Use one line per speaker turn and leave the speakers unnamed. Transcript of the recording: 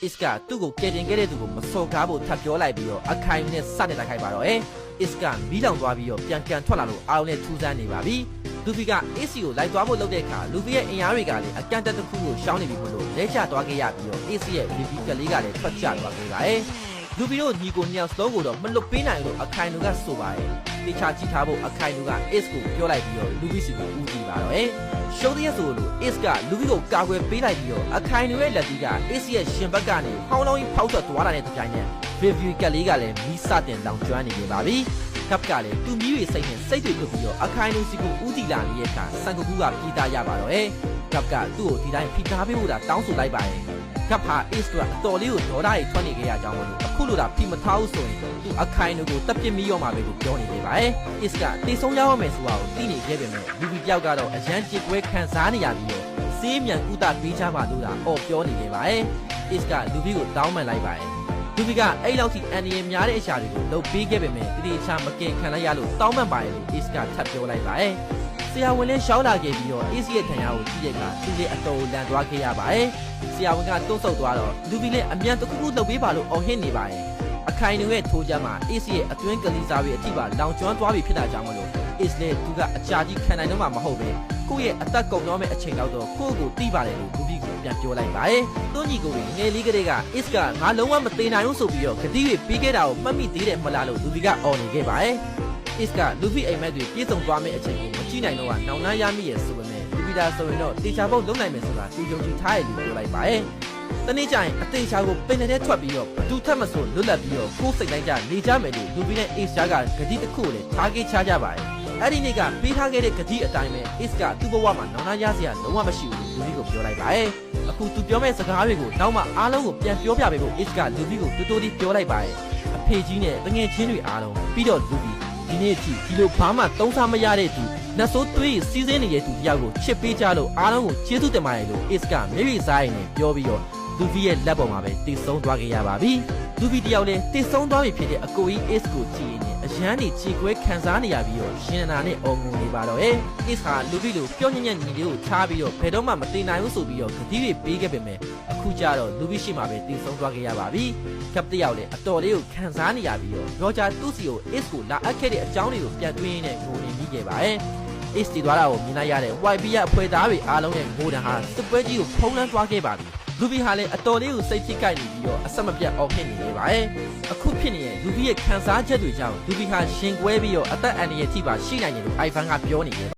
Iska သူ့ကိုကယ်တင်ခဲ့တဲ့သူကိုမစော်ကားဖို့ထပ်ပြောလိုက်ပြီးတော့အခိုင်နဲ့စတဲ့တိုက်ခိုက်ပါတော့Iska မီးလောင်သွားပြီးတော့ပြန်ကန်ထွက်လာလို့အားလုံးနဲ့ထူးဆန်းနေပါပြီလူဖီက AC ကိုလိုက်သွားဖို့လုပ်တဲ့အခါလူဖီရဲ့အင်အားတွေကလည်းအကန့်အသတ်တစ်ခုကိုရှောင်းနေပြီမို့လို့လဲချသွားခဲ့ရပြီးတော့ AC ရဲ့ VP ကလေးကလည်းထွက်ချသွားခဲ့ပါတယ်လူဖီတို့ညီကိုညောင်စလုံးကိုတော့မလွတ်ပေးနိုင်လို့အခိုင်တို့ကဆိုပါတယ်တေချာကြည့်ထားဖို့အခိုင်တို့က Ace ကိုပြောလိုက်ပြီးတော့လူဖီစီကိုဦးတည်ပါတော့ရှုံးတဲ့ဆိုလို့ Ace ကလူဖီကိုကာကွယ်ပေးလိုက်ပြီးတော့အခိုင်တို့ရဲ့လက်တီးက Ace ရဲ့ရှင်ဘက်ကနေဟောင်းလောင်းကြီးဖောက်ထွက်သွားလာတဲ့ကြိုင်နဲ့ VP ကလေးကလည်းမီးစတင်လောင်ကျွမ်းနေပါပြီကပ်ကလည်းသူ့မီးတွေစိတ်နဲ့စိတ်တွေထုတ်ပြီးတော့အခိုင်တို့စီကိုဦးတည်လာနေတဲ့အခါစံကူကူကပြေးသားရပါတော့ကပ်ကသူ့ကိုဒီတိုင်းဖိထားပေးဖို့သာတောင်းဆိုလိုက်ပါတယ်ကပ်ဟာ Ace ကအတော်လေးကိုဒေါသတွေထွက်နေကြရကြောင်းလို့အခုလိုသာဖိမထားဘူးဆိုရင်သူအခိုင်တို့ကိုတပ်ပစ်မိရောမှာပဲလို့ပြောနေနေပါတယ် Ace ကတေဆုံးရအောင်မယ်ဆိုတာကိုသိနေခဲ့ပေမဲ့လူပြီးတယောက်ကတော့အရန်ကြေကွဲခံစားနေရပြီးတော့စေးမြန်ဥဒပေးချမှာလို့သာအော်ပြောနေနေပါတယ် Ace ကလူပြီးကိုတောင်းပန်လိုက်ပါတယ်လူဖီကအဲ့လောက်ထိအန်ဒီရများတဲ့အရာတွေကိုလုပ်ပေးခဲ့ပေမဲ့တတိချမကင်ခံလိုက်ရလို့တောင်းပန်ပါတယ်လို့ Ace ကထပ်ပြောလိုက်ပါတယ်ဆရာဝန်လည်းရှောင်းလာခဲ့ပြီးတော့ Ace ရဲ့ခံရကိုကြည့်တဲ့အခါသူလည်းအတော်လန်သွားခဲ့ရပါတယ်ဆရာဝန်ကတွန်းဆုတ်သွားတော့လူဖီလည်းအမြန်တစ်ခုခုလုပ်ပေးပါလို့အော်ဟစ်နေပါတယ်အခိုင်တွေရဲ့ထိုးကြမှာ Ace ရဲ့အတွင်းကလေးစားတွေအထိပါလောင်ကျွမ်းသွားပြီဖြစ်တာကြောင့်မလို့ Ace လည်းသူကအကြာကြီးခံနိုင်တော့မှမဟုတ်ပဲကိုယ့်ရဲ့အသက်ကုန်တော့မဲ့အချိန်တော့ကိုယ့်ကိုသိပါတယ်လို့လူဖီကပြန်ပြောလိုက်ပါတယ်။တွန်းညီကိုငယ်လေးကလေးက Ace ကငါလုံးဝမသိနိုင်ဘူးဆိုပြီးတော့ဂတိတွေပြီးခဲ့တာကိုမှတ်မိသေးတယ်မလားလို့လူဖီကအော်နေခဲ့ပါတယ်။ Ace ကလူဖီအိမ်မက်တွေပြေဆုံးသွားမယ့်အချိန်ကိုမကြည့်နိုင်တော့ကနောင်နှမ်းရမိရဲ့ဆိုပေမဲ့လူဖီတာဆိုရင်တော့တေချာပုတ်လုံးနိုင်မယ်ဆိုတာသူယုံကြည်ထားရလို့ပြောလိုက်ပါတယ်။တနေ့ကျရင်အသေးချာကိုပင်နဲ့ထွက်ပြီးတော့ဘသူထက်မဆိုလွတ်လပ်ပြီးတော့ကိုယ်စိတ်တိုင်းကြနေကြမယ်လို့လူဖီနဲ့ Ace ကဂတိတစ်ခုကိုလည်းထားခဲ့ချကြပါတယ်။အဲ့ဒီနေ့ကပေးထားခဲ့တဲ့ဂတိအတိုင်းပဲ Ace ကသူ့ဘဝမှာနောင်နှမ်းရစရာလုံးဝမရှိဘူးလူဖီကိုပြောလိုက်ပါတယ်။အခုသူပြောမဲ့စကားတွေကိုနောက်မှအားလုံးကိုပြန်ပြောပြပေးဖို့ Ace ကလူဖီကိုတိုးတိုးလေးပြောလိုက်ပါတယ်။အဖေကြီးနဲ့တငယ်ချင်းတွေအားလုံးပြီးတော့လူဖီဒီနေ့အထိဒီလိုဘာမှသုံးစားမရတဲ့သူနှဆိုးသွေးစီးစင်းနေတဲ့သူတယောက်ကိုချစ်ပေးကြလို့အားလုံးကိုကျေးဇူးတင်ပါတယ်လို့ Ace ကမျက်ရည်စားရည်နဲ့ပြောပြီးတော့လူဖီရဲ့လက်ပေါ်မှာပဲတည်ဆုံးသွားခဲ့ရပါပြီ။လူဖီတယောက်လည်းတည်ဆုံးသွားပြီဖြစ်တဲ့အကိုကြီး Ace ကိုကြည့်ရင်အရန်နေခြေခွဲခံစားနေရပြီးတော့ရှင်နာနဲ့အော်ငုံနေပါတော့Ace ဟာလူဖီလိုပြောညံ့ညံ့ညီလေးကိုထားပြီးတော့ဘယ်တော့မှမတင်နိုင်ဘူးဆိုပြီးတော့ဂတိတွေပေးခဲ့ပေမဲ့အခုကျတော့လူဖီရှိမှပဲတည်ဆုံးသွားခဲ့ရပါပြီ။ကပ်တယောက်လည်းအတော်လေးကိုခံစားနေရပြီးတော့ရောဂျာသူ့စီကို Ace ကိုလာအပ်ခဲ့တဲ့အကြောင်းတွေကိုပြန်တွေးရင်းနဲ့ငိုနေမိခဲ့ပါတယ်။ Ace တီသွားတာကိုမြင်လိုက်ရတဲ့ YB ရအဖွဲ့သားတွေအားလုံးရဲ့ငိုတံဟာစစ်ပွဲကြီးကိုဖုံးလွှမ်းသွားခဲ့ပါပြီ။လူဖီဟာလည်းအတော်လေးကိုစိတ်ဖိကိုက်နေပြီးတော့အဆက်မပြတ်အော်ဟစ်နေနေပါတယ်။အခုဖြစ်နေတဲ့လူဖီရဲ့ခံစားချက်တွေကြောင့်လူဖီဟာရှင်ကွဲပြီးတော့အသက်အန္တရာယ်ထိပါရှိနိုင်တယ်လို့ iPhone ကပြောနေတယ်